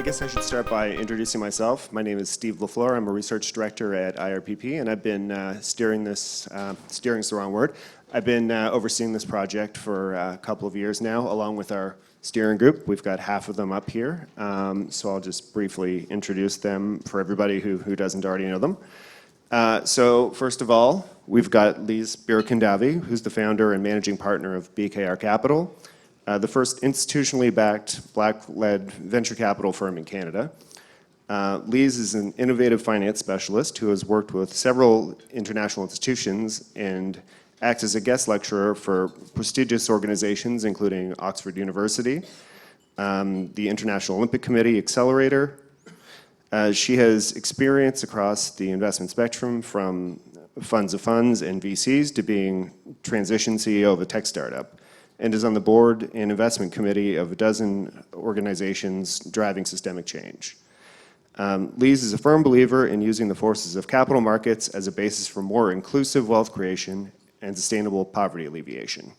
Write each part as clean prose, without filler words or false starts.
I guess I should start by introducing myself. My name is Steve LaFleur. I'm a research director at IRPP, and I've been steering's the wrong word. I've been overseeing this project for a couple of years now, along with our steering group. We've got half of them up here, so I'll just briefly introduce them for everybody who doesn't already know them. So first of all, we've got Lise Birakandavi, who's the founder and managing partner of BKR Capital, the first institutionally backed Black-led venture capital firm in Canada. Lise is an innovative finance specialist who has worked with several international institutions and acts as a guest lecturer for prestigious organizations including Oxford University, the International Olympic Committee Accelerator. She has experience across the investment spectrum from funds of funds and VCs to being transition CEO of a tech startup, and is on the board and investment committee of a dozen organizations driving systemic change. Lise is a firm believer in using the forces of capital markets as a basis for more inclusive wealth creation and sustainable poverty alleviation.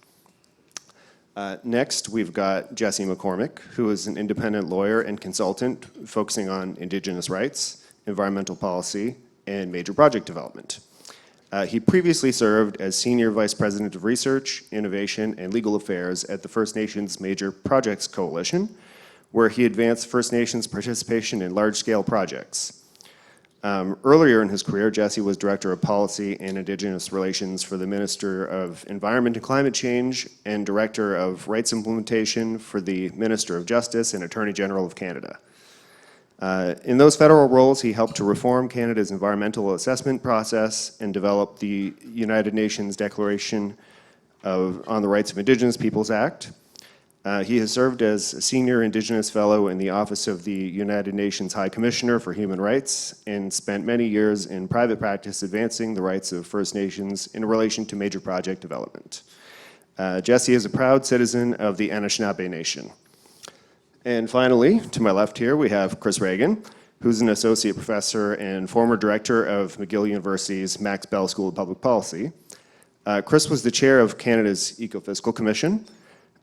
Next, we've got Jesse McCormick, who is an independent lawyer and consultant focusing on Indigenous rights, environmental policy, and major project development. He previously served as Senior Vice President of Research, Innovation, and Legal Affairs at the First Nations Major Projects Coalition, where he advanced First Nations participation in large-scale projects. Earlier in his career, Jesse was Director of Policy and Indigenous Relations for the Minister of Environment and Climate Change and Director of Rights Implementation for the Minister of Justice and Attorney General of Canada. In those federal roles, he helped to reform Canada's environmental assessment process and develop the United Nations Declaration on the Rights of Indigenous Peoples Act. He has served as a Senior Indigenous Fellow in the Office of the United Nations High Commissioner for Human Rights and spent many years in private practice advancing the rights of First Nations in relation to major project development. Jesse is a proud citizen of the Anishinaabe Nation. And finally, to my left here, we have Chris Reagan, who's an associate professor and former director of McGill University's Max Bell School of Public Policy. Chris was the chair of Canada's Eco-Fiscal Commission,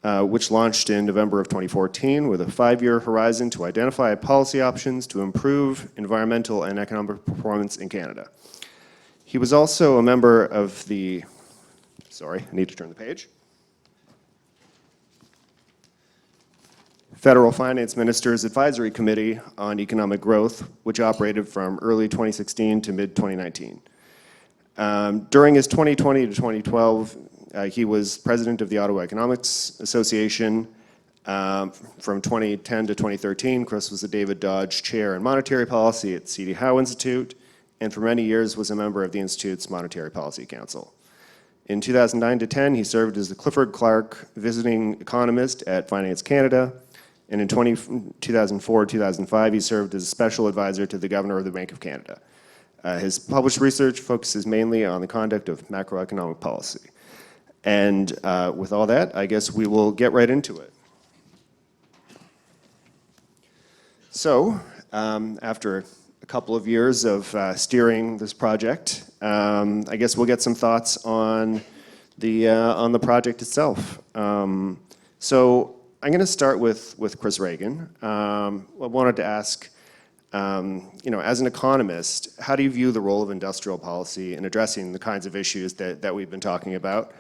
which launched in November of 2014 with a 5-year horizon to identify policy options to improve environmental and economic performance in Canada. He was also a member of the, sorry, I need to turn the page, Federal Finance Minister's Advisory Committee on Economic Growth, which operated from early 2016 to mid-2019. During his 2020 to 2012, he was president of the Ottawa Economics Association. From 2010 to 2013, Chris was the David Dodge Chair in Monetary Policy at C.D. Howe Institute, and for many years was a member of the Institute's Monetary Policy Council. In 2009 to 10, he served as the Clifford Clark Visiting Economist at Finance Canada, and in 2004-2005, he served as a special advisor to the Governor of the Bank of Canada. His published research focuses mainly on the conduct of macroeconomic policy. And with all that, I guess we will get right into it. So, after a couple of years of steering this project, I guess we'll get some thoughts on the project itself. So I'm going to start with Chris Reagan. I wanted to ask, as an economist, how do you view the role of industrial policy in addressing the kinds of issues that we've been talking about,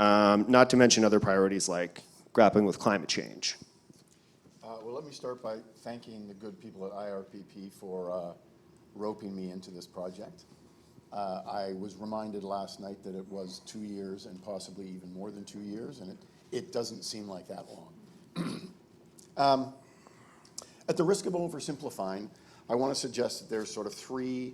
not to mention other priorities like grappling with climate change? Well, let me start by thanking the good people at IRPP for roping me into this project. I was reminded last night that it was 2 years and possibly even more than 2 years, and it doesn't seem like that long. At the risk of oversimplifying, I want to suggest that there's sort of three,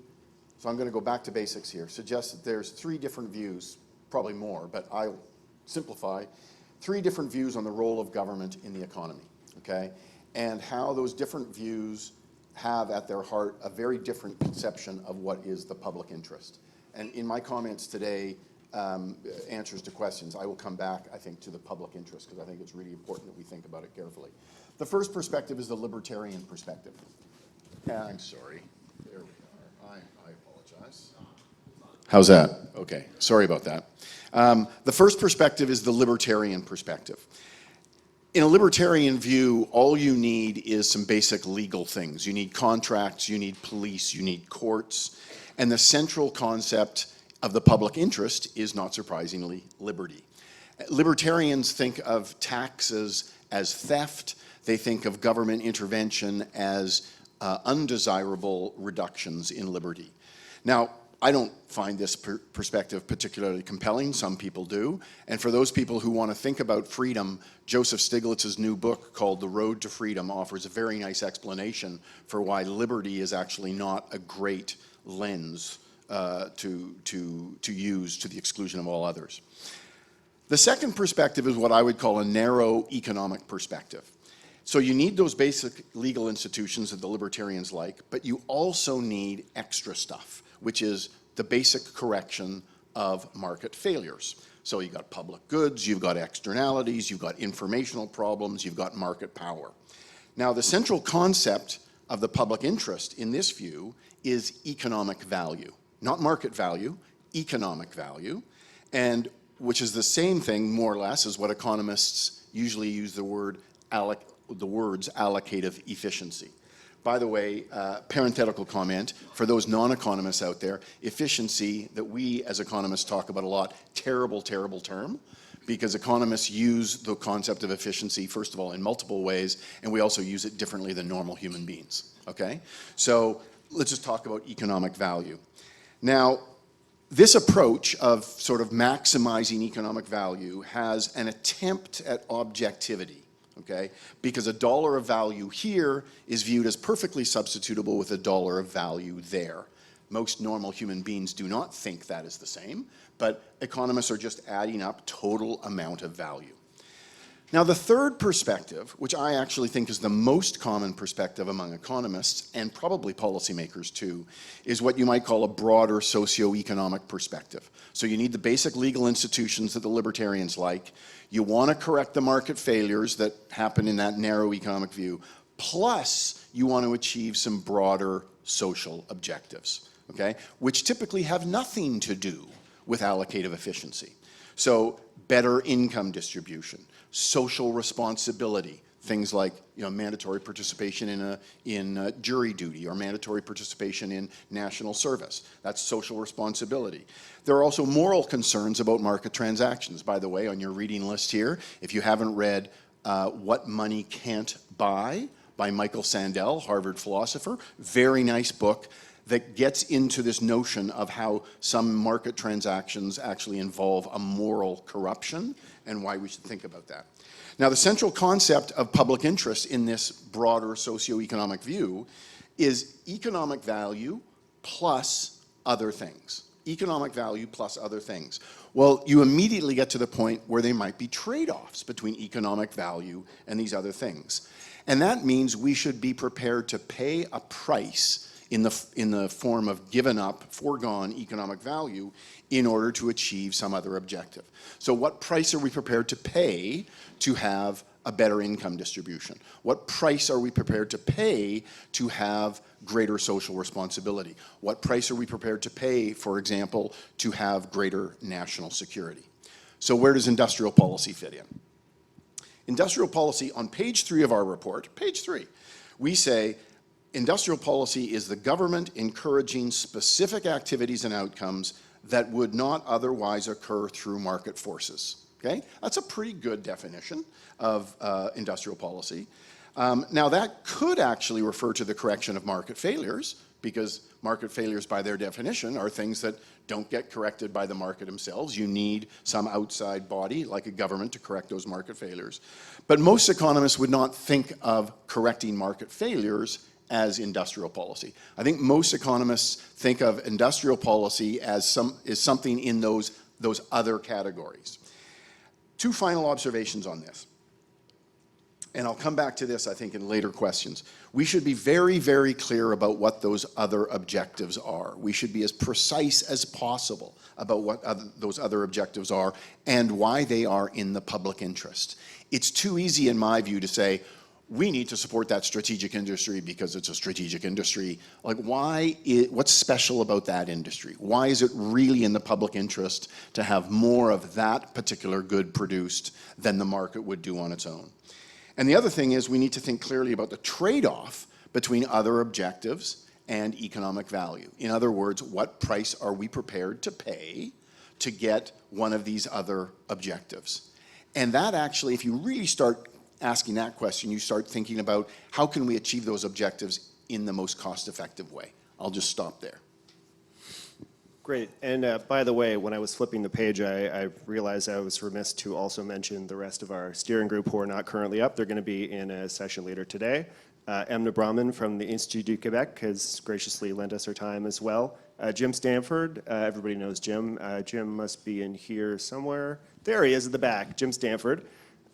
so I'm going to go back to basics here, suggest that there's 3 different views, probably more, but I'll simplify, 3 different views on the role of government in the economy, okay? And how those different views have at their heart a very different conception of what is the public interest. And in my comments today, answers to questions, I will come back, I think, to the public interest, because I think it's really important that we think about it carefully. The first perspective is the libertarian perspective. I'm sorry. There we are. I apologize. How's that? Okay. Sorry about that. The first perspective is the libertarian perspective. In a libertarian view, all you need is some basic legal things. You need contracts, you need police, you need courts, and the central concept of the public interest is, not surprisingly, liberty. Libertarians think of taxes as theft. They think of government intervention as undesirable reductions in liberty. Now, I don't find this perspective particularly compelling. Some people do. And for those people who want to think about freedom, Joseph Stiglitz's new book called The Road to Freedom offers a very nice explanation for why liberty is actually not a great lens to use to the exclusion of all others. The second perspective is what I would call a narrow economic perspective. So you need those basic legal institutions that the libertarians like, but you also need extra stuff, which is the basic correction of market failures. So you've got public goods, you've got externalities, you've got informational problems, you've got market power. Now, the central concept of the public interest in this view is economic value, not market value, economic value, and which is the same thing, more or less, as what economists usually use the words allocative efficiency. By the way, parenthetical comment, for those non-economists out there, efficiency that we as economists talk about a lot, terrible, terrible term, because economists use the concept of efficiency, first of all, in multiple ways, and we also use it differently than normal human beings, okay? So let's just talk about economic value. Now, this approach of sort of maximizing economic value has an attempt at objectivity. Okay? Because a dollar of value here is viewed as perfectly substitutable with a dollar of value there. Most normal human beings do not think that is the same, but economists are just adding up total amount of value. Now, the third perspective, which I actually think is the most common perspective among economists, and probably policymakers too, is what you might call a broader socioeconomic perspective. So you need the basic legal institutions that the libertarians like. You want to correct the market failures that happen in that narrow economic view, plus you want to achieve some broader social objectives, okay, which typically have nothing to do with allocative efficiency. So better income distribution, social responsibility, things like mandatory participation in jury duty or mandatory participation in national service. That's social responsibility. There are also moral concerns about market transactions. By the way, on your reading list here, if you haven't read What Money Can't Buy by Michael Sandel, Harvard philosopher, very nice book that gets into this notion of how some market transactions actually involve a moral corruption and why we should think about that. Now, the central concept of public interest in this broader socioeconomic view is economic value plus other things. Economic value plus other things. Well, you immediately get to the point where there might be trade-offs between economic value and these other things. And that means we should be prepared to pay a price in the form of given up, foregone economic value in order to achieve some other objective. So what price are we prepared to pay to have a better income distribution? What price are we prepared to pay to have greater social responsibility? What price are we prepared to pay, for example, to have greater national security? So where does industrial policy fit in? Industrial policy, on page 3 of our report, page 3, we say industrial policy is the government encouraging specific activities and outcomes that would not otherwise occur through market forces. Okay? That's a pretty good definition of industrial policy. Now, that could actually refer to the correction of market failures, because market failures, by their definition, are things that don't get corrected by the market themselves. You need some outside body, like a government, to correct those market failures. But most economists would not think of correcting market failures as industrial policy. I think most economists think of industrial policy as something in those other categories. 2 final observations on this. And I'll come back to this, I think, in later questions. We should be very, very clear about what those other objectives are. We should be as precise as possible about what those other objectives are and why they are in the public interest. It's too easy, in my view, to say, we need to support that strategic industry because it's a strategic industry. Like, what's special about that industry? Why is it really in the public interest to have more of that particular good produced than the market would do on its own? And the other thing is we need to think clearly about the trade-off between other objectives and economic value. In other words, what price are we prepared to pay to get one of these other objectives? And that actually, if you really start asking that question, you start thinking about how can we achieve those objectives in the most cost-effective way. I'll just stop there. Great. And by the way, when I was flipping the page, I realized I was remiss to also mention the rest of our steering group who are not currently up. They're going to be in a session later today. Emna Brahman from the Institut du Québec has graciously lent us her time as well. Jim Stanford, everybody knows Jim. Jim must be in here somewhere. There he is at the back, Jim Stanford.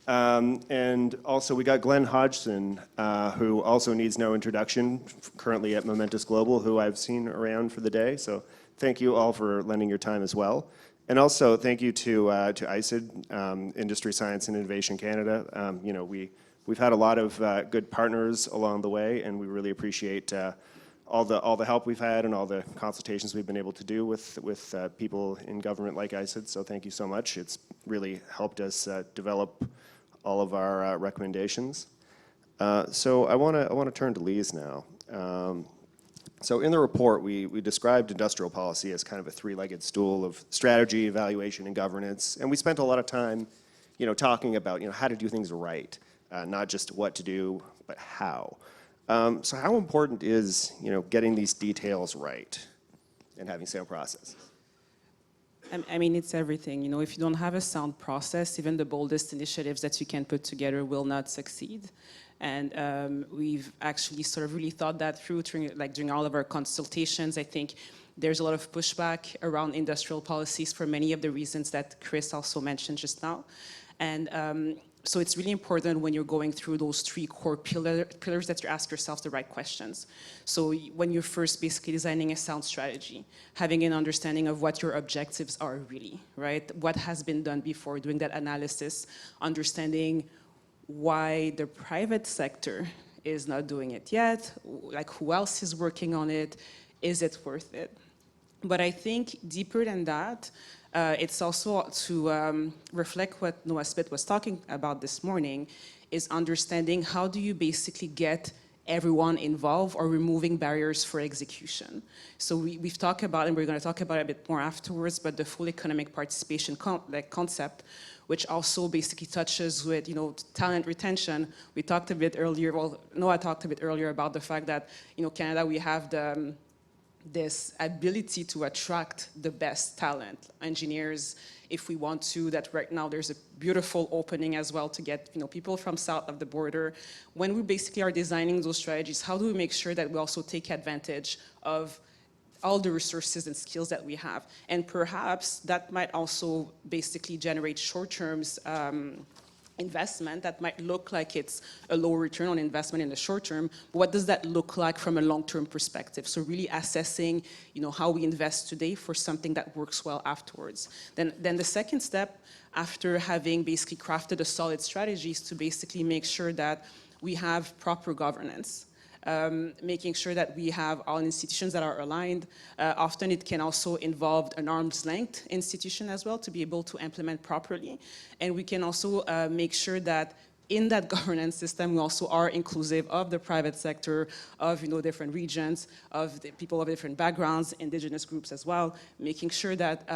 And also we got Glenn Hodgson, who also needs no introduction, currently at Momentous Global, who I've seen around for the day. So thank you all for lending your time as well. And also thank you to ISID, Industry, Science and Innovation Canada. You know, we've had a lot of good partners along the way, and we really appreciate all the help we've had and all the consultations we've been able to do with people in government like ISID. So thank you so much. It's really helped us develop all of our recommendations. So I want to turn to Lise now. So in the report, we described industrial policy as kind of a three-legged stool of strategy, evaluation, and governance. And we spent a lot of time, you know, talking about, you know, how to do things right, not just what to do, but how. So how important is, you know, getting these details right and having sound processes? I mean, it's everything. You know, if you don't have a sound process, even the boldest initiatives that you can put together will not succeed. And we've actually sort of really thought that through during all of our consultations. I think there's a lot of pushback around industrial policies for many of the reasons that Chris also mentioned just now. And so it's really important when you're going through those three core pillars that you ask yourself the right questions. So when you're first basically designing a sound strategy, having an understanding of what your objectives are really, right? What has been done before, doing that analysis, understanding why the private sector is not doing it yet, like who else is working on it, is it worth it? But I think deeper than that, it's also to reflect what Noah Smith was talking about this morning, is understanding how do you basically get everyone involved or removing barriers for execution. So we've talked about, and we're going to talk about it a bit more afterwards, but the full economic participation concept, which also basically touches with, you know, talent retention. We talked a bit earlier, well, Noah talked a bit earlier about the fact that, you know, Canada, we have this ability to attract the best talent, engineers, if we want to, that right now there's a beautiful opening as well to get, you know, people from south of the border. When we basically are designing those strategies, how do we make sure that we also take advantage of all the resources and skills that we have? And perhaps that might also basically generate short-term investment that might look like it's a lower return on investment in the short term. But what does that look like from a long-term perspective? So really assessing, you know, how we invest today for something that works well afterwards. Then the second step, after having basically crafted a solid strategy, is to basically make sure that we have proper governance. Making sure that we have all institutions that are aligned. Often it can also involve an arm's length institution as well to be able to implement properly. And we can also make sure that in that governance system, we also are inclusive of the private sector, of, you know, different regions, of the people of different backgrounds, Indigenous groups as well, making sure that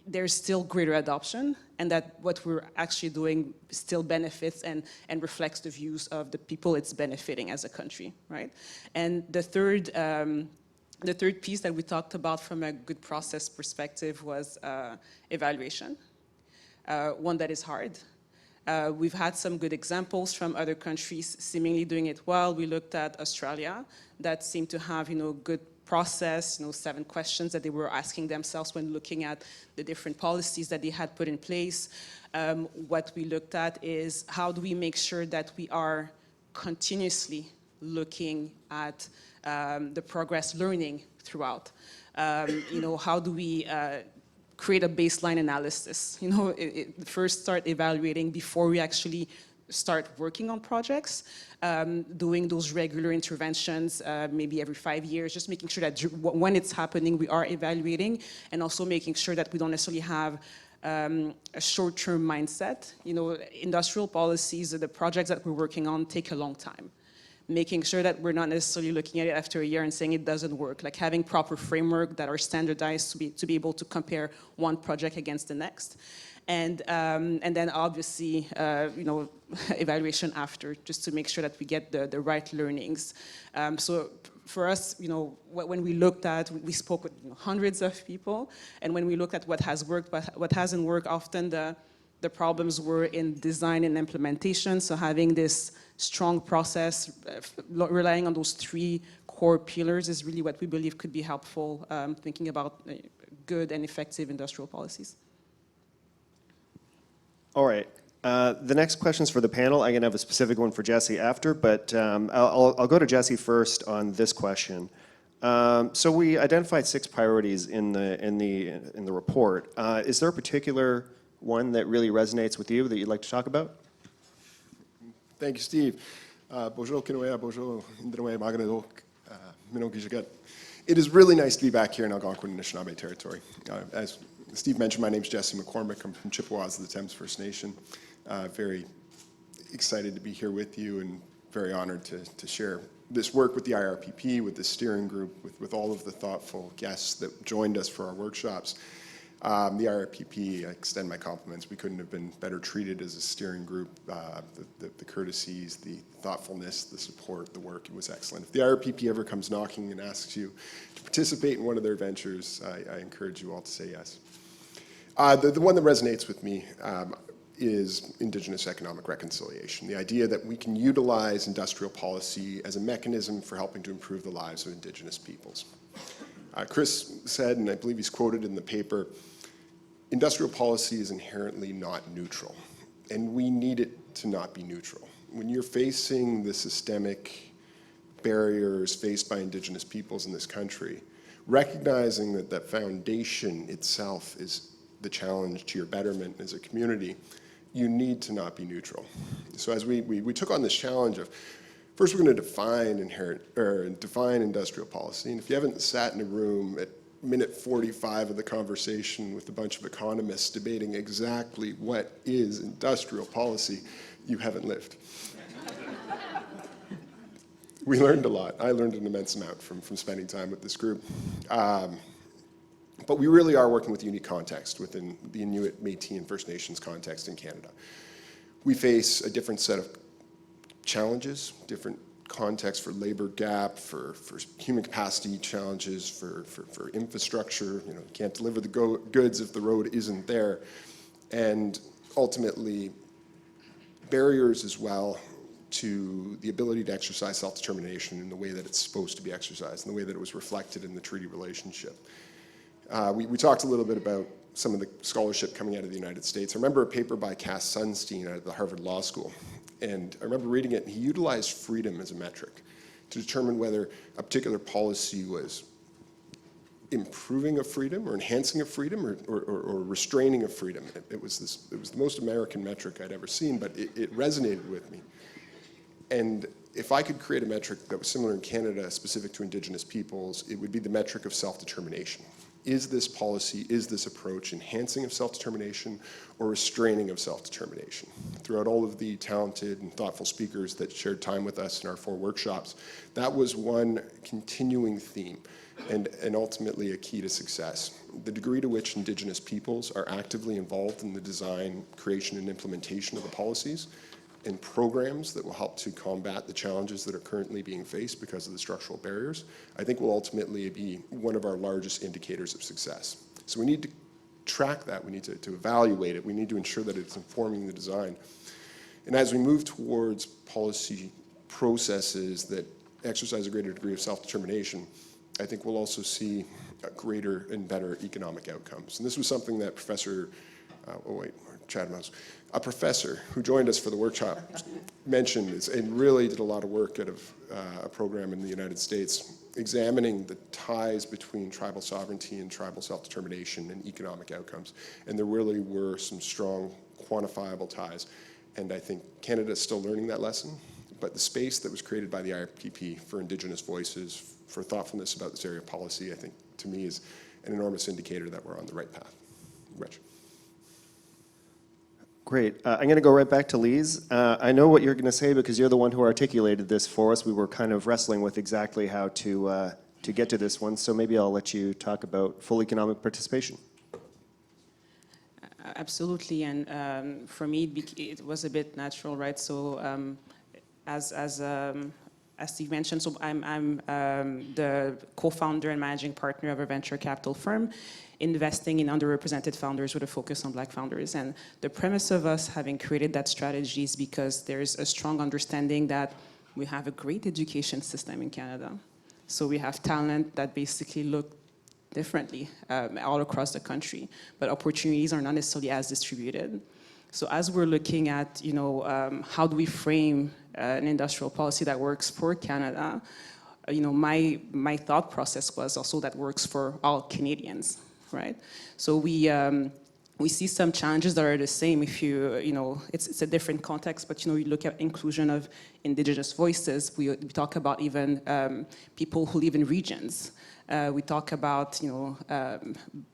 there's still greater adoption and that what we're actually doing still benefits and reflects the views of the people it's benefiting as a country, right? And the third piece that we talked about from a good process perspective was evaluation, one that is hard. We've had some good examples from other countries seemingly doing it well. We looked at Australia that seemed to have, you know, good process, you know, 7 questions that they were asking themselves when looking at the different policies that they had put in place. What we looked at is how do we make sure that we are continuously looking at the progress, learning throughout. You know, how do we create a baseline analysis, you know, first start evaluating before we actually start working on projects, doing those regular interventions, maybe every 5 years, just making sure that when it's happening, we are evaluating, and also making sure that we don't necessarily have a short-term mindset. You know, industrial policies, the projects that we're working on take a long time. Making sure that we're not necessarily looking at it after a year and saying it doesn't work, like having proper framework that are standardized to be able to compare one project against the next. And then obviously, you know, evaluation after, just to make sure that we get the right learnings. So for us, you know, when we looked at, we spoke with, you know, hundreds of people, and when we looked at what has worked, what hasn't worked, often the problems were in design and implementation. So having this strong process, relying on those 3 core pillars is really what we believe could be helpful, thinking about good and effective industrial policies. All right. The next question's for the panel. I'm going to have a specific one for Jesse after, but I'll go to Jesse first on this question. So we identified 6 priorities in the report. Is there a particular one that really resonates with you that you'd like to talk about? Thank you, Steve. Bonjour, Kinoea, bonjour, Indinoe, Maganadok, Minogijagat. It is really nice to be back here in Algonquin, Anishinaabe territory. As Steve mentioned, my name is Jesse McCormick. I'm from Chippewas of the Thames First Nation. Very excited to be here with you and very honored to share this work with the IRPP, with the steering group, with all of the thoughtful guests that joined us for our workshops. The IRPP, I extend my compliments. We couldn't have been better treated as a steering group. The courtesies, the thoughtfulness, the support, the work, it was excellent. If the IRPP ever comes knocking and asks you to participate in one of their ventures, I encourage you all to say yes. The one that resonates with me is Indigenous economic reconciliation. The idea that we can utilize industrial policy as a mechanism for helping to improve the lives of Indigenous peoples. Chris said, and I believe he's quoted in the paper, industrial policy is inherently not neutral, and we need it to not be neutral. When you're facing the systemic barriers faced by Indigenous peoples in this country, recognizing that that foundation itself is the challenge to your betterment as a community, you need to not be neutral. So as we took on this challenge of, first we're going to define industrial policy, and if you haven't sat in a room at minute 45 of the conversation with a bunch of economists debating exactly what is industrial policy, you haven't lived. We learned a lot. I learned an immense amount from spending time with this group. But we really are working with a unique context within the Inuit, Métis, and First Nations context in Canada. We face a different set of challenges, different context for labor gap, for human capacity challenges, for infrastructure. You know, you can't deliver the goods if the road isn't there. And ultimately, barriers as well to the ability to exercise self-determination in the way that it's supposed to be exercised, in the way that it was reflected in the treaty relationship. We talked a little bit about some of the scholarship coming out of the United States. I remember a paper by Cass Sunstein out of the Harvard Law School. And I remember reading it, and he utilized freedom as a metric to determine whether a particular policy was improving a freedom or enhancing a freedom or restraining a freedom. It was the most American metric I'd ever seen, but it resonated with me. And if I could create a metric that was similar in Canada, specific to Indigenous peoples, it would be the metric of self-determination. Is this policy, is this approach enhancing of self-determination or restraining of self-determination? Throughout all of the talented and thoughtful speakers that shared time with us in our 4 workshops, that was one continuing theme and ultimately a key to success. The degree to which Indigenous peoples are actively involved in the design, creation, and implementation of the policies and programs that will help to combat the challenges that are currently being faced because of the structural barriers, I think will ultimately be one of our largest indicators of success. So we need to track that, we need to evaluate it, we need to ensure that it's informing the design. And as we move towards policy processes that exercise a greater degree of self-determination, I think we'll also see greater and better economic outcomes. And this was something that Professor, a professor who joined us for the workshop mentioned and really did a lot of work out of a program in the United States examining the ties between tribal sovereignty and tribal self-determination and economic outcomes. And there really were some strong quantifiable ties. And I think Canada is still learning that lesson, but the space that was created by the IRPP for Indigenous voices, for thoughtfulness about this area of policy, I think, to me, is an enormous indicator that we're on the right path. Rich. Great. I'm going to go right back to Lise. I know what you're going to say because you're the one who articulated this for us. We were kind of wrestling with exactly how to get to this one, so maybe I'll let you talk about full economic participation. Absolutely, and for me, it was a bit natural, right? So, as Steve mentioned, so I'm the co-founder and managing partner of a venture capital firm, investing in underrepresented founders with a focus on Black founders. And the premise of us having created that strategy is because there's a strong understanding that we have a great education system in Canada. So we have talent that basically look differently all across the country, but opportunities are not necessarily as distributed. So as we're looking at, how do we frame an industrial policy that works for Canada, my thought process was also that works for all Canadians, right? So we see some challenges that are the same if it's a different context, but you look at inclusion of Indigenous voices. We talk about even people who live in regions. We talk about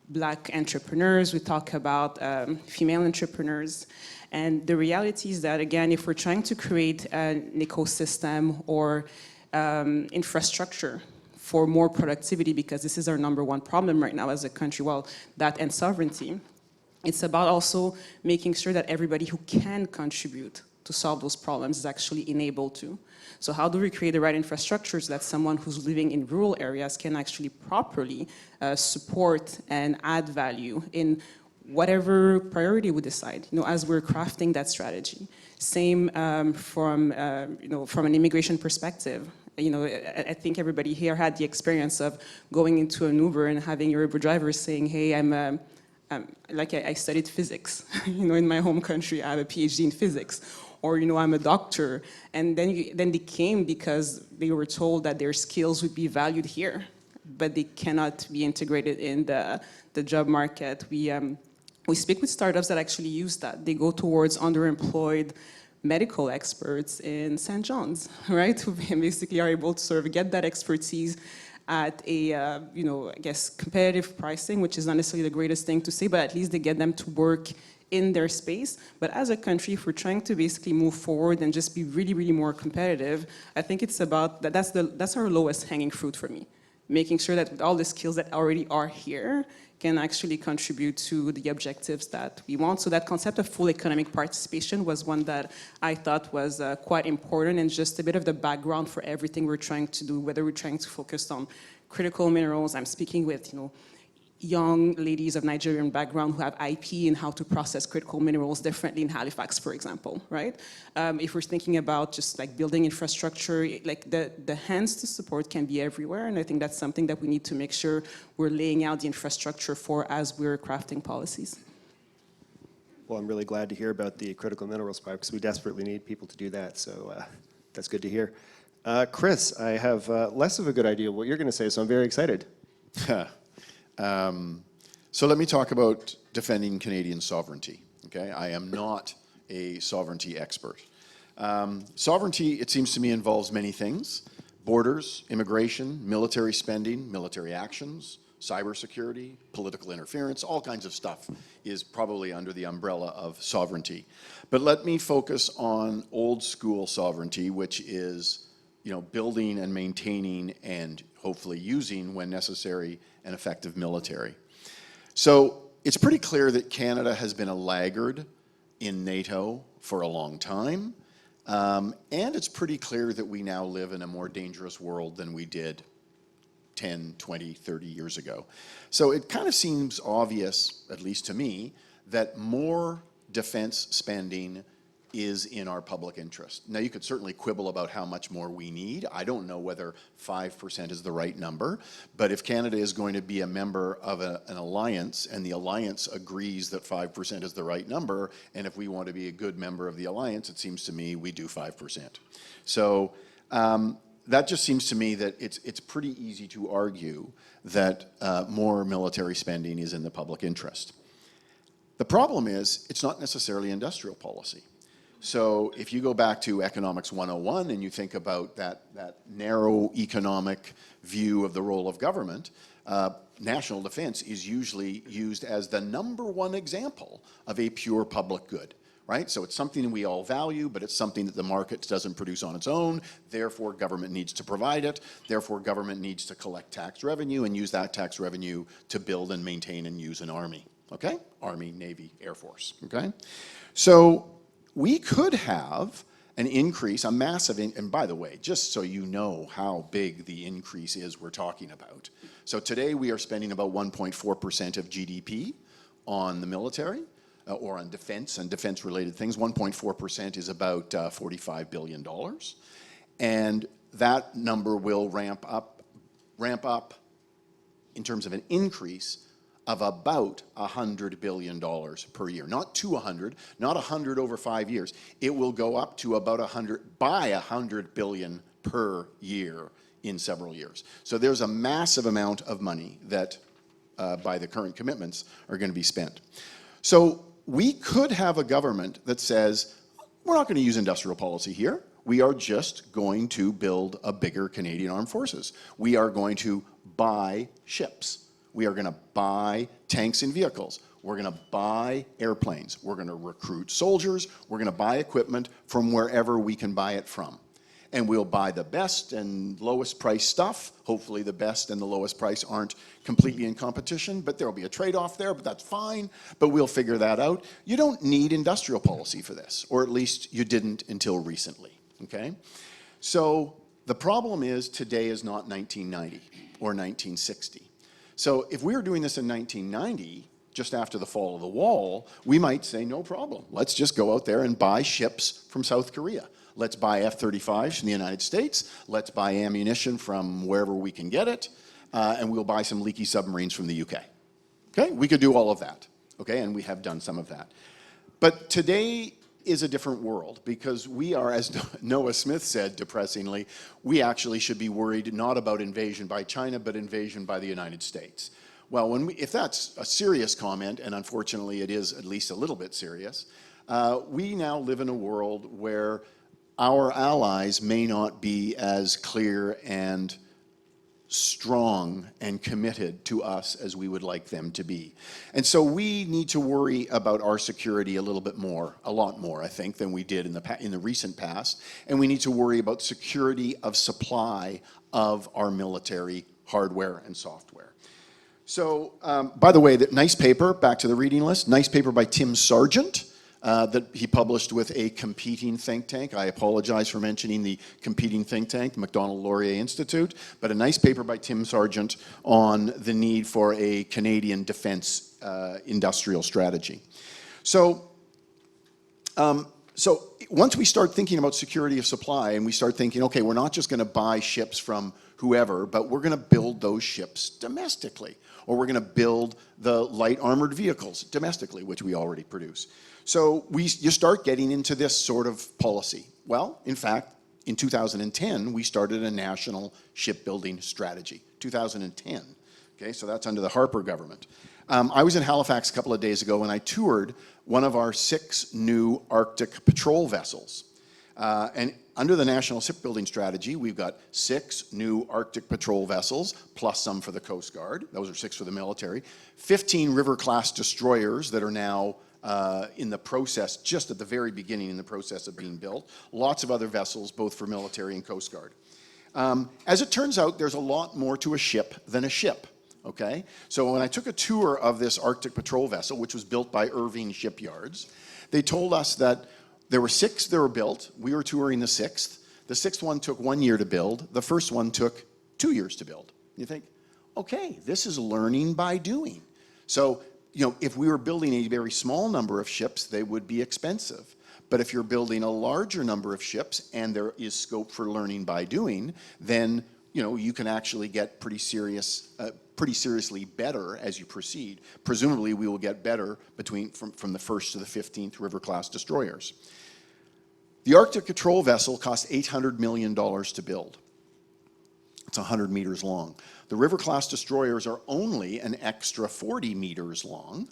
Black entrepreneurs. We talk about female entrepreneurs. And the reality is that, again, if we're trying to create an ecosystem or infrastructure for more productivity, because this is our number one problem right now as a country, well, that and sovereignty, it's about also making sure that everybody who can contribute to solve those problems is actually enabled to. So how do we create the right infrastructure so that someone who's living in rural areas can actually properly support and add value in whatever priority we decide, as we're crafting that strategy. Same from an immigration perspective. I think everybody here had the experience of going into an Uber and having your Uber driver saying, hey, I studied physics, in my home country, I have a PhD in physics, or I'm a doctor, and then they came because they were told that their skills would be valued here, but they cannot be integrated in the job market. We speak with startups that actually use that. They go towards underemployed medical experts in St. John's, right, who basically are able to sort of get that expertise at a, competitive pricing, which is not necessarily the greatest thing to say, but at least they get them to work in their space. But as a country, if we're trying to basically move forward and just be really, really more competitive, I think it's about, that's our lowest hanging fruit for me. Making sure that with all the skills that already are here, can actually contribute to the objectives that we want. So that concept of full economic participation was one that I thought was quite important and just a bit of the background for everything we're trying to do, whether we're trying to focus on critical minerals. I'm speaking with, young ladies of Nigerian background who have IP in how to process critical minerals differently in Halifax, for example, right? If we're thinking about just like building infrastructure, like the hands to support can be everywhere, and I think that's something that we need to make sure we're laying out the infrastructure for as we're crafting policies. Well, I'm really glad to hear about the critical minerals part because we desperately need people to do that, so that's good to hear. Chris, I have less of a good idea of what you're going to say, so I'm very excited. So let me talk about defending Canadian sovereignty, okay? I am not a sovereignty expert. Sovereignty, it seems to me, involves many things: borders, immigration, military spending, military actions, cybersecurity, political interference, all kinds of stuff is probably under the umbrella of sovereignty. But let me focus on old school sovereignty, which is, building and maintaining and hopefully using, when necessary, an effective military. So it's pretty clear that Canada has been a laggard in NATO for a long time, and it's pretty clear that we now live in a more dangerous world than we did 10, 20, 30 years ago. So it kind of seems obvious, at least to me, that more defense spending is in our public interest. Now, you could certainly quibble about how much more we need. I don't know whether 5% is the right number, but if Canada is going to be a member of an alliance, and the alliance agrees that 5% is the right number, and if we want to be a good member of the alliance, it seems to me we do 5%. So that just seems to me that it's pretty easy to argue that more military spending is in the public interest. The problem is, it's not necessarily industrial policy. So if you go back to Economics 101 and you think about that narrow economic view of the role of government, national defense is usually used as the #1 example of a pure public good, right? So it's something that we all value, but it's something that the market doesn't produce on its own. Therefore, government needs to provide it. Therefore, government needs to collect tax revenue and use that tax revenue to build and maintain and use an army, okay? Army, Navy, Air Force, okay? So we could have an increase, a massive, and by the way, just so you know how big the increase is we're talking about. So today we are spending about 1.4% of GDP on the military, or on defense and defense-related things. 1.4% is about $45 billion. And that number will ramp up in terms of an increase of about $100 billion per year. Not to 100, not 100 over 5 years. It will go up to about 100 billion per year in several years. So there's a massive amount of money that, by the current commitments, are going to be spent. So we could have a government that says, we're not going to use industrial policy here. We are just going to build a bigger Canadian Armed Forces. We are going to buy ships. We are going to buy tanks and vehicles. We're going to buy airplanes. We're going to recruit soldiers. We're going to buy equipment from wherever we can buy it from. And we'll buy the best and lowest price stuff. Hopefully the best and the lowest price aren't completely in competition, but there'll be a trade-off there, but that's fine. But we'll figure that out. You don't need industrial policy for this, or at least you didn't until recently, okay? So the problem is today is not 1990 or 1960. So if we were doing this in 1990, just after the fall of the wall, we might say, no problem. Let's just go out there and buy ships from South Korea. Let's buy F-35s from the United States. Let's buy ammunition from wherever we can get it. And we'll buy some leaky submarines from the UK. Okay, we could do all of that. Okay, and we have done some of that. But today is a different world because we are, as Noah Smith said depressingly, we actually should be worried not about invasion by China, but invasion by the United States. Well, if that's a serious comment, and unfortunately it is at least a little bit serious, we now live in a world where our allies may not be as clear and strong and committed to us as we would like them to be. And so we need to worry about our security a little bit more, a lot more, I think, than we did in the recent past. And we need to worry about security of supply of our military hardware and software. So, by the way, that nice paper, back to the reading list, nice paper by Tim Sargent, that he published with a competing think tank. I apologize for mentioning the competing think tank, the Macdonald-Laurier Institute, but a nice paper by Tim Sargent on the need for a Canadian defense industrial strategy. So once we start thinking about security of supply and we start thinking, okay, we're not just going to buy ships from whoever, but we're going to build those ships domestically, or we're going to build the light armored vehicles domestically, which we already produce. So you start getting into this sort of policy. Well, in fact, in 2010, we started a national shipbuilding strategy, 2010. Okay, so that's under the Harper government. I was in Halifax a couple of days ago and I toured one of our 6 new Arctic patrol vessels. And under the National Shipbuilding Strategy, we've got 6 new Arctic patrol vessels, plus some for the Coast Guard. Those are 6 for the military. 15 river-class destroyers that are now in the process, just at the very beginning in the process of being built. Lots of other vessels, both for military and Coast Guard. As it turns out, there's a lot more to a ship than a ship. Okay? So when I took a tour of this Arctic patrol vessel, which was built by Irving Shipyards, they told us that there were 6 that were built. We were touring the 6th. The 6th one took 1 year to build. The first one took 2 years to build. You think, okay, this is learning by doing. So, you know, if we were building a very small number of ships, they would be expensive. But if you're building a larger number of ships and there is scope for learning by doing, then, you know, you can actually get pretty seriously better as you proceed. Presumably, we will get better from the 1st to the 15th river-class destroyers. The Arctic patrol vessel cost $800 million to build. It's 100 meters long. The river-class destroyers are only an extra 40 meters long,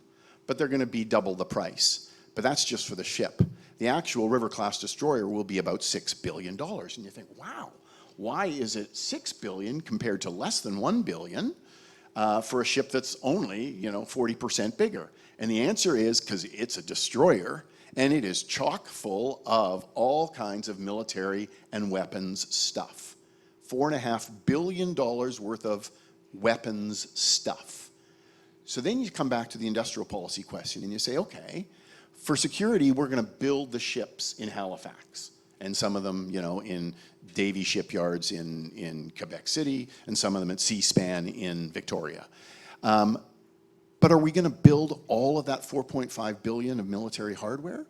but they're going to be double the price. But that's just for the ship. The actual river-class destroyer will be about $6 billion. And you think, wow, why is it $6 billion compared to less than $1 billion for a ship that's only, 40% bigger? And the answer is because it's a destroyer, and it is chock full of all kinds of military and weapons stuff. $4.5 billion worth of weapons stuff. So then you come back to the industrial policy question and you say, okay, for security, we're going to build the ships in Halifax, and some of them, in Davie shipyards in Quebec City, and some of them at Seaspan in Victoria. But are we going to build all of that $4.5 billion of military hardware?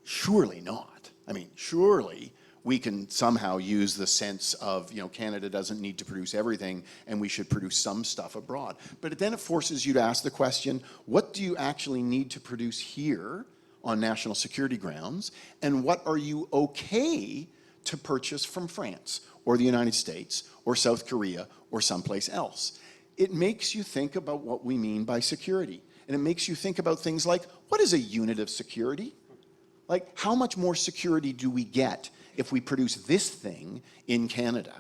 Surely not. I mean, surely we can somehow use the sense of, Canada doesn't need to produce everything and we should produce some stuff abroad. But then it forces you to ask the question, what do you actually need to produce here on national security grounds, and what are you okay to purchase from France or the United States or South Korea or someplace else? It makes you think about what we mean by security. And it makes you think about things like, what is a unit of security? Like, how much more security do we get if we produce this thing in Canada?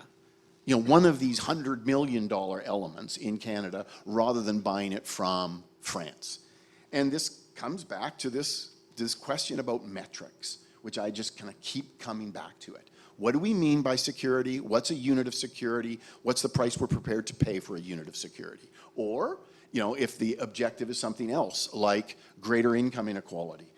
One of these $100 million elements in Canada, rather than buying it from France. And this comes back to this question about metrics, which I just kind of keep coming back to it. What do we mean by security? What's a unit of security? What's the price we're prepared to pay for a unit of security? Or, if the objective is something else, like greater income inequality.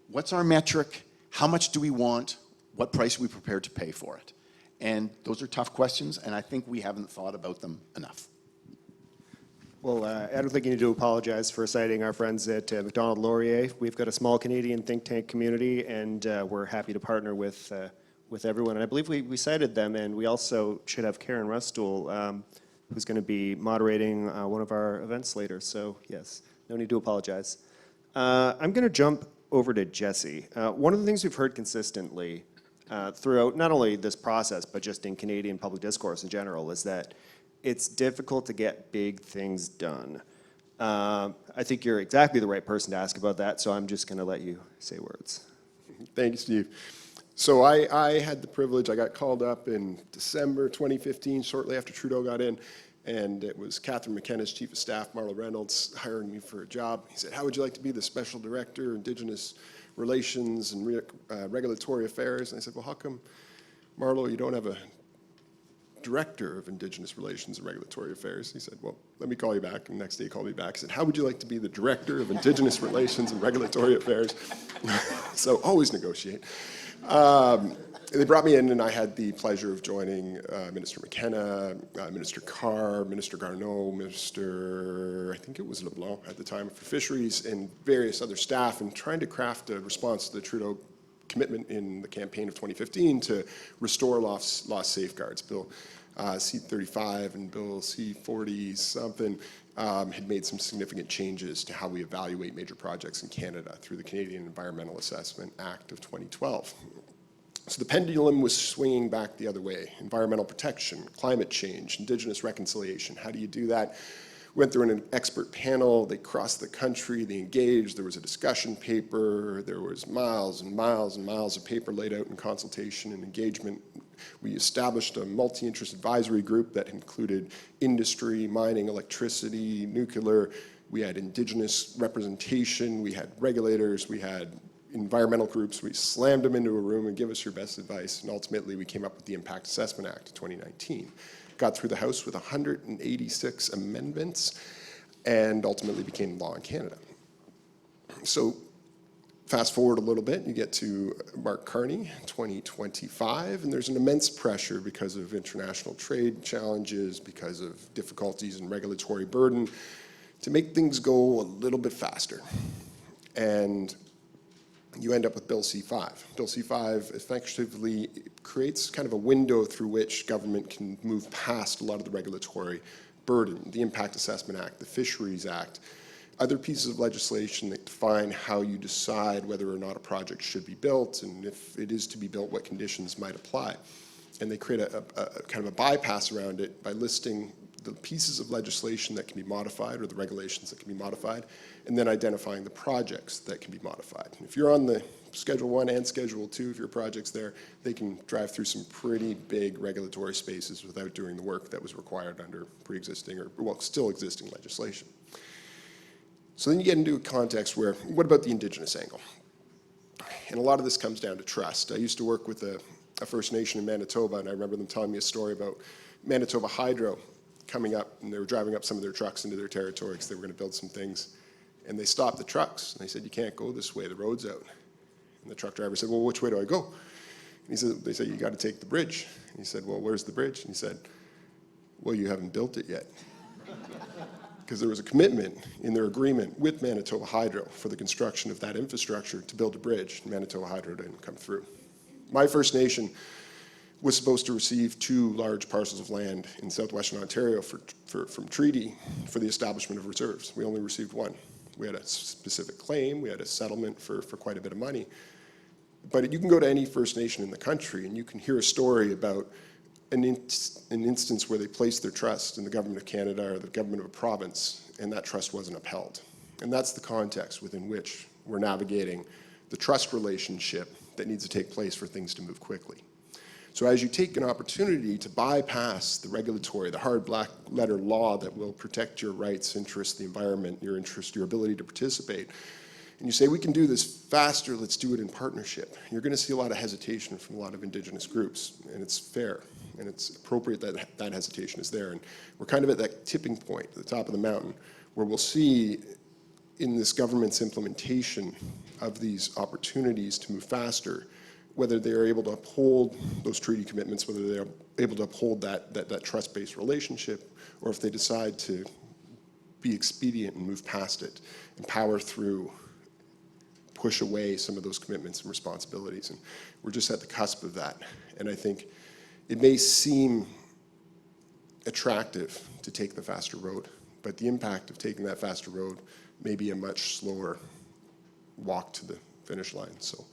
What's our metric? How much do we want? What price are we prepared to pay for it? And those are tough questions, and I think we haven't thought about them enough. Well, I don't think you need to apologize for citing our friends at Macdonald Laurier. We've got a small Canadian think tank community, and we're happy to partner with everyone. And I believe we cited them, and we also should have Karen Rustool, who's going to be moderating one of our events later. So yes, no need to apologize. I'm going to jump over to Jesse. One of the things we've heard consistently throughout not only this process, but just in Canadian public discourse in general, is that it's difficult to get big things done. I think you're exactly the right person to ask about that, so I'm just going to let you say words. Thank you, Steve. So I had the privilege, I got called up in December 2015, shortly after Trudeau got in, and it was Catherine McKenna's chief of staff, Marla Reynolds, hiring me for a job. He said, how would you like to be the special director, Indigenous Relations and Regulatory Affairs? And I said, well, how come, Marlo, you don't have a director of Indigenous Relations and Regulatory Affairs? He said, well, let me call you back. And the next day he called me back. He said, how would you like to be the director of Indigenous Relations and Regulatory Affairs? So always negotiate. They brought me in, and I had the pleasure of joining Minister McKenna, Minister Carr, Minister Garneau, I think it was LeBlanc at the time, for fisheries, and various other staff, and trying to craft a response to the Trudeau commitment in the campaign of 2015 to restore lost safeguards. Bill C-35 and Bill C-40 something had made some significant changes to how we evaluate major projects in Canada through the Canadian Environmental Assessment Act of 2012. So the pendulum was swinging back the other way. Environmental protection, climate change, Indigenous reconciliation. How do you do that? Went through an expert panel. They crossed the country. They engaged. There was a discussion paper. There was miles and miles and miles of paper laid out in consultation and engagement. We established a multi-interest advisory group that included industry, mining, electricity, nuclear. We had Indigenous representation. We had regulators. We had environmental groups. We slammed them into a room and give us your best advice. And ultimately, we came up with the Impact Assessment Act of 2019. Got through the House with 186 amendments and ultimately became law in Canada. So fast forward a little bit, you get to Mark Carney, 2025, and there's an immense pressure because of international trade challenges, because of difficulties and regulatory burden, to make things go a little bit faster. And you end up with Bill C-5. Bill C-5 effectively creates kind of a window through which government can move past a lot of the regulatory burden. The Impact Assessment Act, the Fisheries Act, other pieces of legislation that define how you decide whether or not a project should be built, and if it is to be built, what conditions might apply. And they create a kind of a bypass around it by listing the pieces of legislation that can be modified or the regulations that can be modified, and then identifying the projects that can be modified. And if you're on the Schedule 1 and Schedule 2, if your project's there, they can drive through some pretty big regulatory spaces without doing the work that was required under pre-existing or, well, still existing legislation. So then you get into a context where, what about the Indigenous angle? And a lot of this comes down to trust. I used to work with a First Nation in Manitoba, and I remember them telling me a story about Manitoba Hydro coming up, and they were driving up some of their trucks into their territory because they were going to build some things. And they stopped the trucks, and they said, "You can't go this way, the road's out." And the truck driver said, "Well, which way do I go?" And they said, "You got to take the bridge." And he said, "Well, where's the bridge?" And he said, "Well, you haven't built it yet." Because there was a commitment in their agreement with Manitoba Hydro for the construction of that infrastructure to build a bridge. Manitoba Hydro didn't come through. My First Nation was supposed to receive 2 large parcels of land in southwestern Ontario from treaty for the establishment of reserves. We only received 1. We had a specific claim, we had a settlement for quite a bit of money. But you can go to any First Nation in the country and you can hear a story about an instance where they placed their trust in the government of Canada or the government of a province, and that trust wasn't upheld. And that's the context within which we're navigating the trust relationship that needs to take place for things to move quickly. So as you take an opportunity to bypass the regulatory, the hard black letter law that will protect your rights, interests, the environment, your interest, your ability to participate, and you say, we can do this faster, let's do it in partnership, you're going to see a lot of hesitation from a lot of Indigenous groups, and it's fair, and it's appropriate that that hesitation is there. And we're kind of at that tipping point at the top of the mountain where we'll see in this government's implementation of these opportunities to move faster, whether they're able to uphold those treaty commitments, whether they're able to uphold that trust-based relationship, or if they decide to be expedient and move past it and power through, push away some of those commitments and responsibilities. And we're just at the cusp of that. And I think it may seem attractive to take the faster road, but the impact of taking that faster road may be a much slower walk to the finish line. So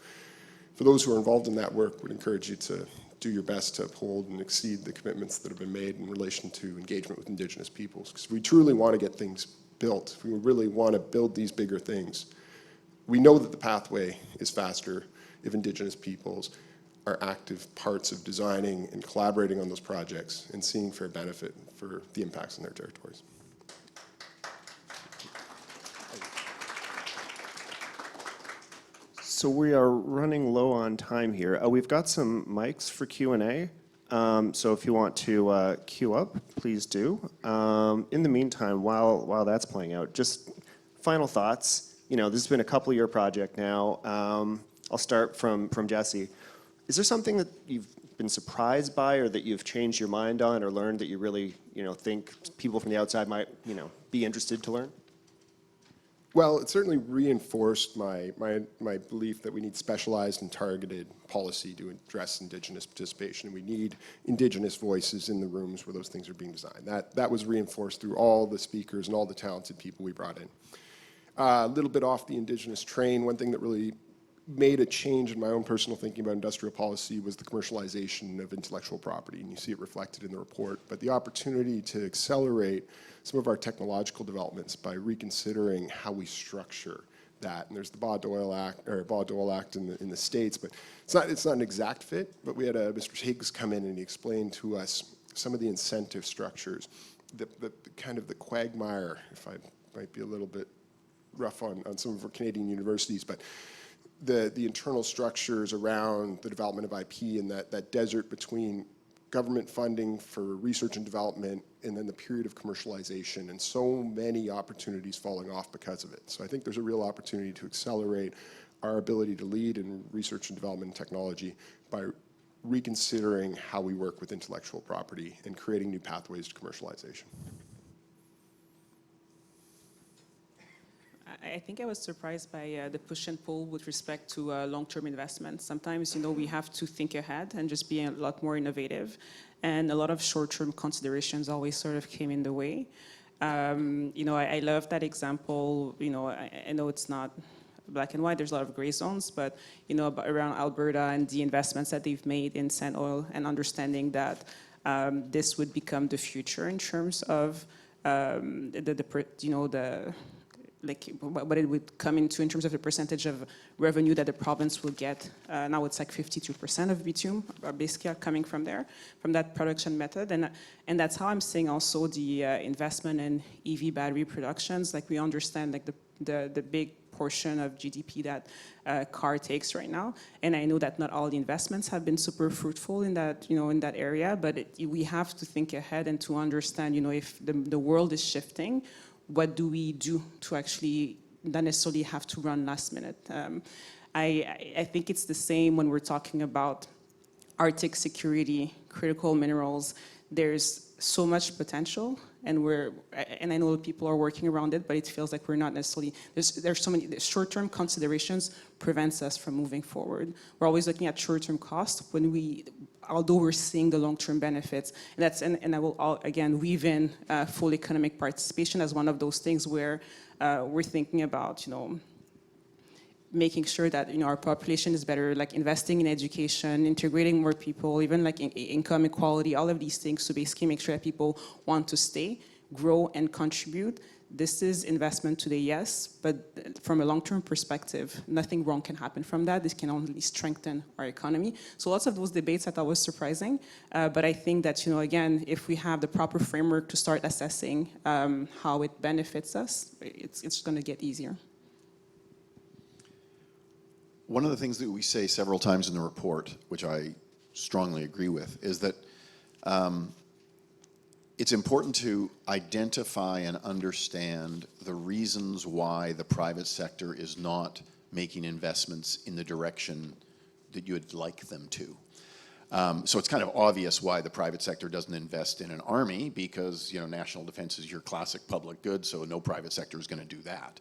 for those who are involved in that work, would encourage you to do your best to uphold and exceed the commitments that have been made in relation to engagement with Indigenous peoples. Because we truly want to get things built. We really want to build these bigger things. We know that the pathway is faster if Indigenous peoples are active parts of designing and collaborating on those projects and seeing fair benefit for the impacts in their territories. So we are running low on time here. We've got some mics for Q&A. So if you want to queue up, please do. In the meantime, while that's playing out, just final thoughts. You know, this has been a couple-year project now. I'll start from Jesse. Is there something that you've been surprised by, or that you've changed your mind on, or learned that you really, think people from the outside might, be interested to learn? Well, it certainly reinforced my belief that we need specialized and targeted policy to address Indigenous participation, and we need Indigenous voices in the rooms where those things are being designed. That was reinforced through all the speakers and all the talented people we brought in. A little bit off the Indigenous train, one thing that really made a change in my own personal thinking about industrial policy was the commercialization of intellectual property, and you see it reflected in the report. But the opportunity to accelerate some of our technological developments by reconsidering how we structure that. And there's the Baugh-Doyle Act in the States, but it's not an exact fit. But we had Mr. Higgs come in and he explained to us some of the incentive structures, the kind of the quagmire, if I might be a little bit rough on some of our Canadian universities, but the internal structures around the development of IP and that desert between government funding for research and development and then the period of commercialization, and so many opportunities falling off because of it. So I think there's a real opportunity to accelerate our ability to lead in research and development and technology by reconsidering how we work with intellectual property and creating new pathways to commercialization. I think I was surprised by the push and pull with respect to long-term investments. Sometimes, we have to think ahead and just be a lot more innovative. And a lot of short-term considerations always sort of came in the way. I love that example. I know it's not black and white, there's a lot of gray zones, but, around Alberta and the investments that they've made in sand oil, and understanding that this would become the future in terms of like what it would come into in terms of the percentage of revenue that the province will get. Now it's like 52% of bitumen basically are coming from there, from that production method. And that's how I'm seeing also the investment in EV battery productions. Like we understand like the big portion of GDP that car takes right now. And I know that not all the investments have been super fruitful in that, in that area, but we have to think ahead and to understand, if the world is shifting, what do we do to actually not necessarily have to run last minute? I think it's the same when we're talking about Arctic security, critical minerals. There's so much potential, and I know people are working around it, but it feels like we're not necessarily, there's so many short-term considerations prevents us from moving forward. We're always looking at short-term costs although we're seeing the long-term benefits. And I will again weave in full economic participation as one of those things where we're thinking about, making sure that our population is better, like investing in education, integrating more people, even like income equality, all of these things to basically make sure that people want to stay, grow, and contribute. This is investment today, yes, but from a long-term perspective, nothing wrong can happen from that. This can only strengthen our economy. So lots of those debates I thought was surprising, but I think that, again, if we have the proper framework to start assessing how it benefits us, it's going to get easier. One of the things that we say several times in the report, which I strongly agree with, is that it's important to identify and understand the reasons why the private sector is not making investments in the direction that you would like them to. So it's kind of obvious why the private sector doesn't invest in an army, because national defense is your classic public good, so no private sector is going to do that.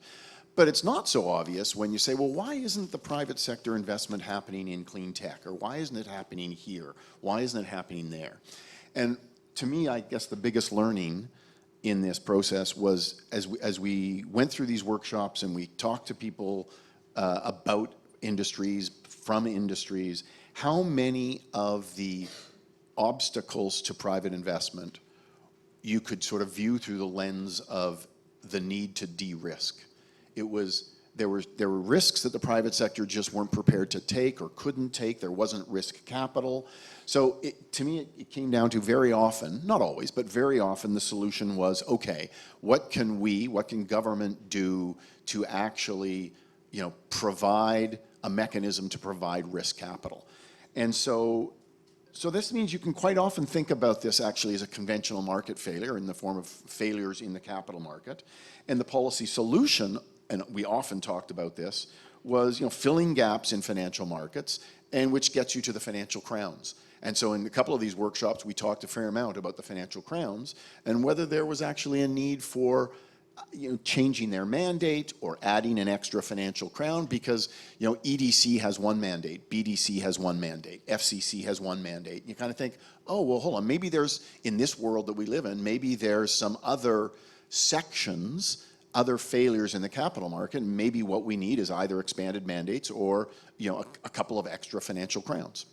But it's not so obvious when you say, well, why isn't the private sector investment happening in clean tech? Or why isn't it happening here? Why isn't it happening there? And to me, I guess the biggest learning in this process was as we went through these workshops and we talked to people about industries, from industries, how many of the obstacles to private investment you could sort of view through the lens of the need to de-risk. There were risks that the private sector just weren't prepared to take or couldn't take. There wasn't risk capital. So to me, it came down to very often, not always, but very often the solution was, okay, what can government do to actually, provide a mechanism to provide risk capital? And so this means you can quite often think about this actually as a conventional market failure in the form of failures in the capital market. And the policy solution, and we often talked about this, was filling gaps in financial markets, and which gets you to the financial crowns. And so in a couple of these workshops, we talked a fair amount about the financial crowns and whether there was actually a need for changing their mandate or adding an extra financial crown, because EDC has one mandate, BDC has one mandate, FCC has one mandate. You kind of think, oh, well, hold on, maybe there's, in this world that we live in, maybe there's some other sections, other failures in the capital market, and maybe what we need is either expanded mandates or a couple of extra financial crowns.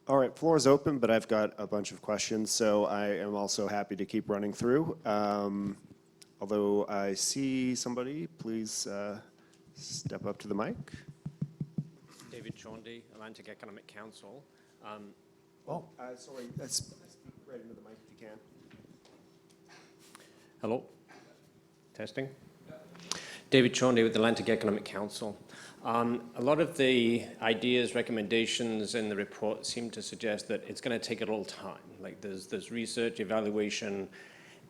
All right, floor is open, but I've got a bunch of questions, so I am also happy to keep running through. Although I see somebody, please step up to the mic. David Chaundy, Atlantic Economic Council. Sorry, speak right into the mic if you can. Hello? Testing? David Chaundy with the Atlantic Economic Council. A lot of the ideas, recommendations in the report seem to suggest that it's going to take a little time. Like there's research, evaluation,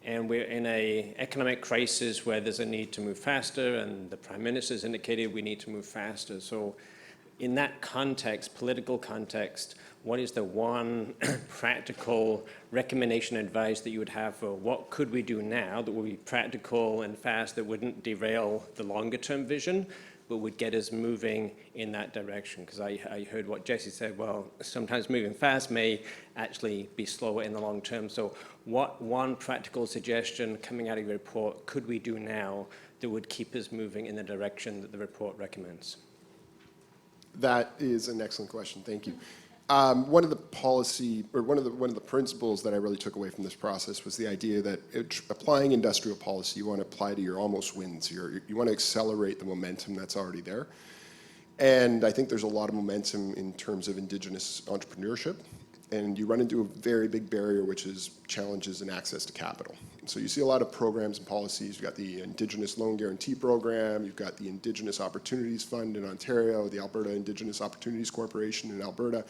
and we're in an economic crisis where there's a need to move faster, and the Prime Minister's indicated we need to move faster. So in that context, political context, what is the one practical recommendation, advice that you would have for what could we do now that would be practical and fast, that wouldn't derail the longer term vision, but would get us moving in that direction? Because I heard what Jesse said, well, sometimes moving fast may actually be slower in the long term. So what one practical suggestion coming out of your report could we do now that would keep us moving in the direction that the report recommends? That is an excellent question. Thank you. One of the policy, or one of the principles that I really took away from this process was the idea that applying industrial policy, you want to apply to your almost wins. You want to accelerate the momentum that's already there. And I think there's a lot of momentum in terms of Indigenous entrepreneurship. And you run into a very big barrier, which is challenges in access to capital. So you see a lot of programs and policies. You've got the Indigenous Loan Guarantee Program, you've got the Indigenous Opportunities Fund in Ontario, the Alberta Indigenous Opportunities Corporation in Alberta.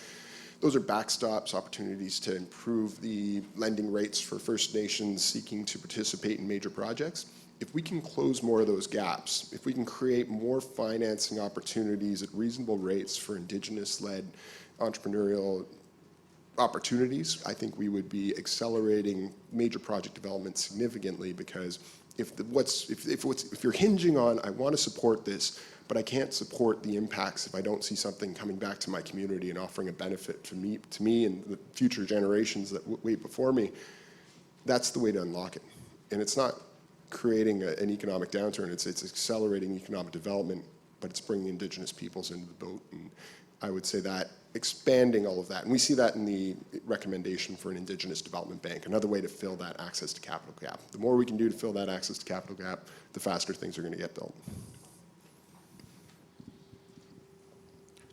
Those are backstops, opportunities to improve the lending rates for First Nations seeking to participate in major projects. If we can close more of those gaps, if we can create more financing opportunities at reasonable rates for Indigenous-led entrepreneurial opportunities, I think we would be accelerating major project development significantly, because if you're hinging on, I want to support this, but I can't support the impacts if I don't see something coming back to my community and offering a benefit to me and the future generations that wait before me, that's the way to unlock it. And it's not creating an economic downturn, it's accelerating economic development, but it's bringing Indigenous peoples into the boat. And I would say that expanding all of that, and we see that in the recommendation for an Indigenous Development Bank, another way to fill that access to capital gap. The more we can do to fill that access to capital gap, the faster things are going to get built.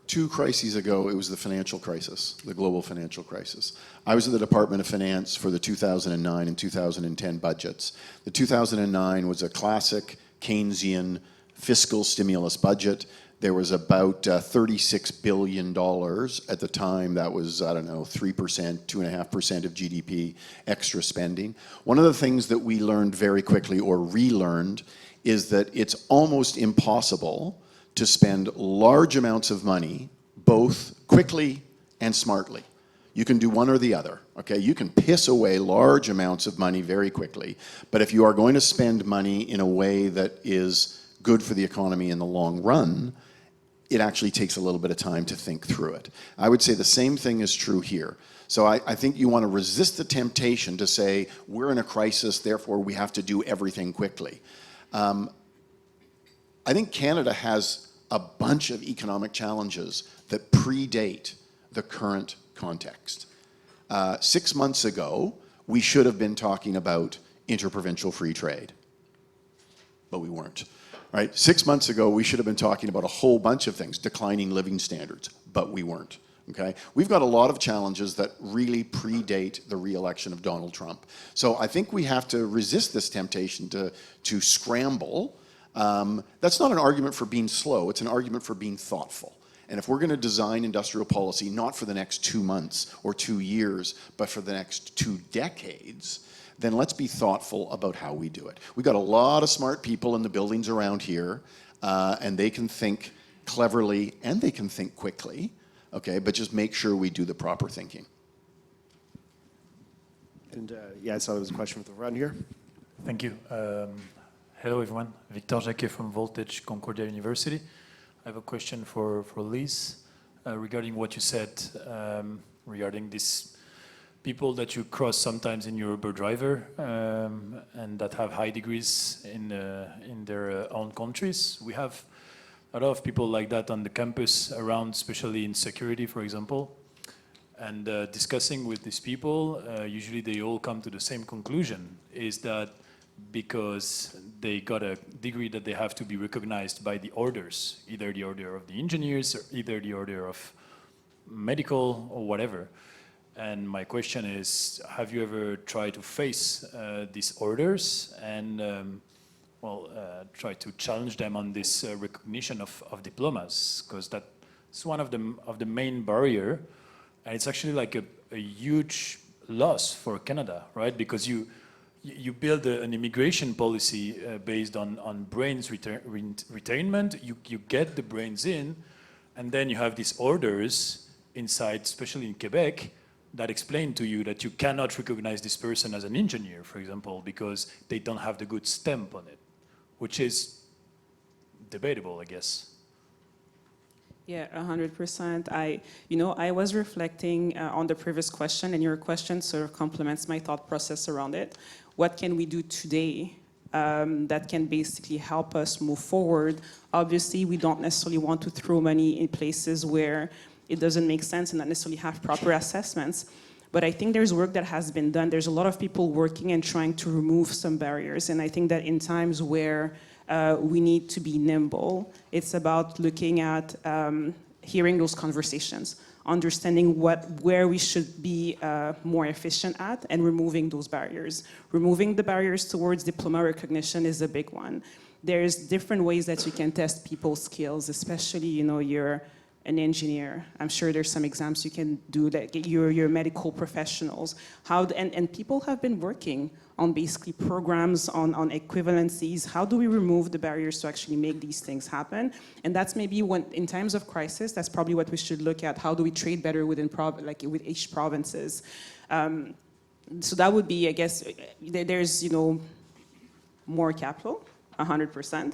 2 crises ago, it was the financial crisis, the global financial crisis. I was at the Department of Finance for the 2009 and 2010 budgets. The 2009 was a classic Keynesian fiscal stimulus budget. There was about $36 billion at the time. That was, I don't know, 3%, 2.5% of GDP extra spending. One of the things that we learned very quickly, or relearned, is that it's almost impossible to spend large amounts of money both quickly and smartly. You can do one or the other, okay? You can piss away large amounts of money very quickly, but if you are going to spend money in a way that is good for the economy in the long run, it actually takes a little bit of time to think through it. I would say the same thing is true here. So I think you want to resist the temptation to say, we're in a crisis, therefore we have to do everything quickly. I think Canada has a bunch of economic challenges that predate the current context. 6 months ago, we should have been talking about interprovincial free trade, but we weren't. Right? 6 months ago, we should have been talking about a whole bunch of things, declining living standards, but we weren't. Okay? We've got a lot of challenges that really predate the re-election of Donald Trump. So I think we have to resist this temptation to scramble. That's not an argument for being slow, it's an argument for being thoughtful. And if we're going to design industrial policy not for the next 2 months or 2 years, but for the next 2 decades, then let's be thoughtful about how we do it. We've got a lot of smart people in the buildings around here, and they can think cleverly and they can think quickly, okay, but just make sure we do the proper thinking. And yeah, I saw there was a question from the front here. Thank you. Hello everyone, Victor Jacquet from Voltage Concordia University. I have a question for Liz regarding what you said regarding these people that you cross sometimes in your Uber driver and that have high degrees in their own countries. We have a lot of people like that on the campus around, especially in security, for example. And discussing with these people, usually they all come to the same conclusion, is that because they got a degree that they have to be recognized by the orders, either the order of the engineers or either the order of medical or whatever. And my question is, have you ever tried to face these orders and try to challenge them on this recognition of diplomas? Because that's one of the main barrier, and it's actually like a huge loss for Canada, right? Because you build an immigration policy based on brains retainment, you get the brains in, and then you have these orders inside, especially in Quebec, that explain to you that you cannot recognize this person as an engineer, for example, because they don't have the good stamp on it, which is debatable, I guess. Yeah, 100%. I was reflecting on the previous question, and your question sort of complements my thought process around it. What can we do today that can basically help us move forward? Obviously, we don't necessarily want to throw money in places where it doesn't make sense and not necessarily have proper assessments. But I think there's work that has been done. There's a lot of people working and trying to remove some barriers. And I think that in times where we need to be nimble, it's about looking at hearing those conversations, understanding where we should be more efficient at, and removing those barriers. Removing the barriers towards diploma recognition is a big one. There's different ways that you can test people's skills, especially, you're an engineer. I'm sure there's some exams you can do, like your medical professionals. And people have been working on basically programs on equivalencies. How do we remove the barriers to actually make these things happen? And that's maybe when, in times of crisis, that's probably what we should look at. How do we trade better within with each provinces? So that would be, I guess, there's, more capital, 100%.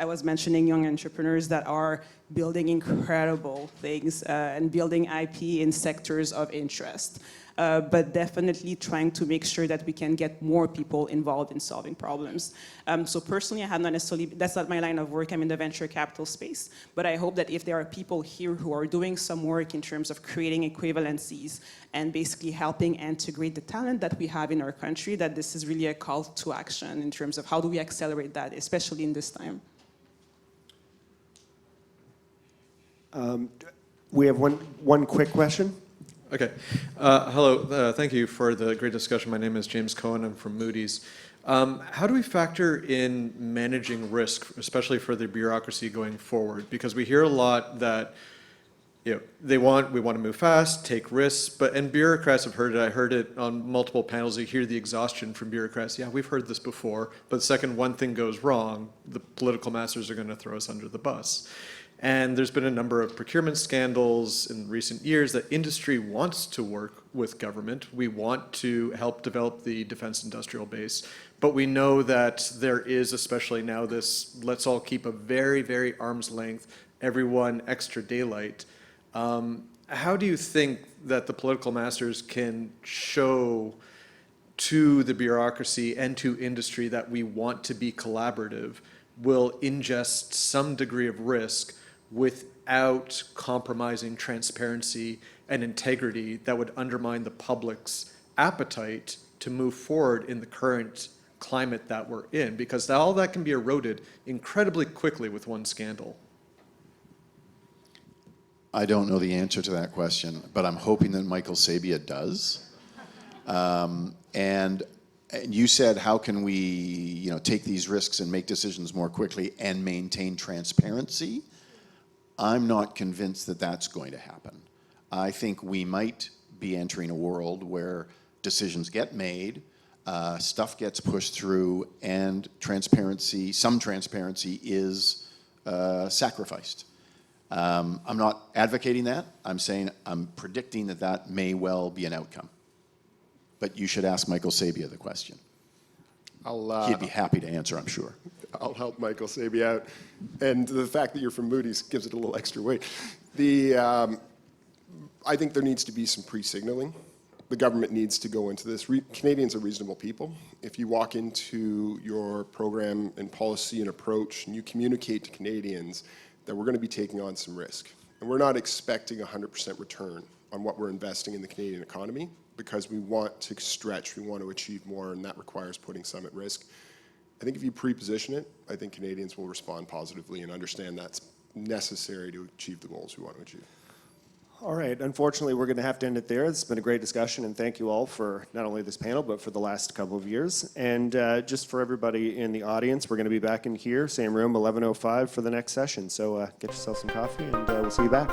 I was mentioning young entrepreneurs that are building incredible things and building IP in sectors of interest. But definitely trying to make sure that we can get more people involved in solving problems. So personally, I have not necessarily, that's not my line of work, I'm in the venture capital space, but I hope that if there are people here who are doing some work in terms of creating equivalencies and basically helping integrate the talent that we have in our country, that this is really a call to action in terms of how do we accelerate that, especially in this time. We have one quick question. Okay. Hello. Thank you for the great discussion. My name is James Cohen. I'm from Moody's. How do we factor in managing risk, especially for the bureaucracy going forward? Because we hear a lot that we want to move fast, take risks, and bureaucrats have heard it. I heard it on multiple panels. You hear the exhaustion from bureaucrats. Yeah, we've heard this before. But the second one thing goes wrong, the political masters are going to throw us under the bus. And there's been a number of procurement scandals in recent years that industry wants to work with government. We want to help develop the defense industrial base. But we know that there is, especially now, this let's all keep a very, very arm's length, everyone extra daylight. How do you think that the political masters can show to the bureaucracy and to industry that we want to be collaborative, will ingest some degree of risk without compromising transparency and integrity that would undermine the public's appetite to move forward in the current climate that we're in? Because all that can be eroded incredibly quickly with one scandal. I don't know the answer to that question, but I'm hoping that Michael Sabia does. And you said, how can we, take these risks and make decisions more quickly and maintain transparency? I'm not convinced that that's going to happen. I think we might be entering a world where decisions get made, stuff gets pushed through, and some transparency is sacrificed. I'm not advocating that. I'm predicting that may well be an outcome. But you should ask Michael Sabia the question. He'd be happy to answer, I'm sure. I'll help Michael Sabia out. And the fact that you're from Moody's gives it a little extra weight. I think there needs to be some pre-signaling. The government needs to go into this. Canadians are reasonable people. If you walk into your program and policy and approach and you communicate to Canadians that we're going to be taking on some risk, and we're not expecting 100% return on what we're investing in the Canadian economy, because we want to stretch, we want to achieve more, and that requires putting some at risk. I think if you pre-position it, I think Canadians will respond positively and understand that's necessary to achieve the goals we want to achieve. All right, unfortunately, we're going to have to end it there. It's been a great discussion, and thank you all for not only this panel, but for the last couple of years. And just for everybody in the audience, we're going to be back in here, same room, 11:05 for the next session. So get yourself some coffee, and we'll see you back.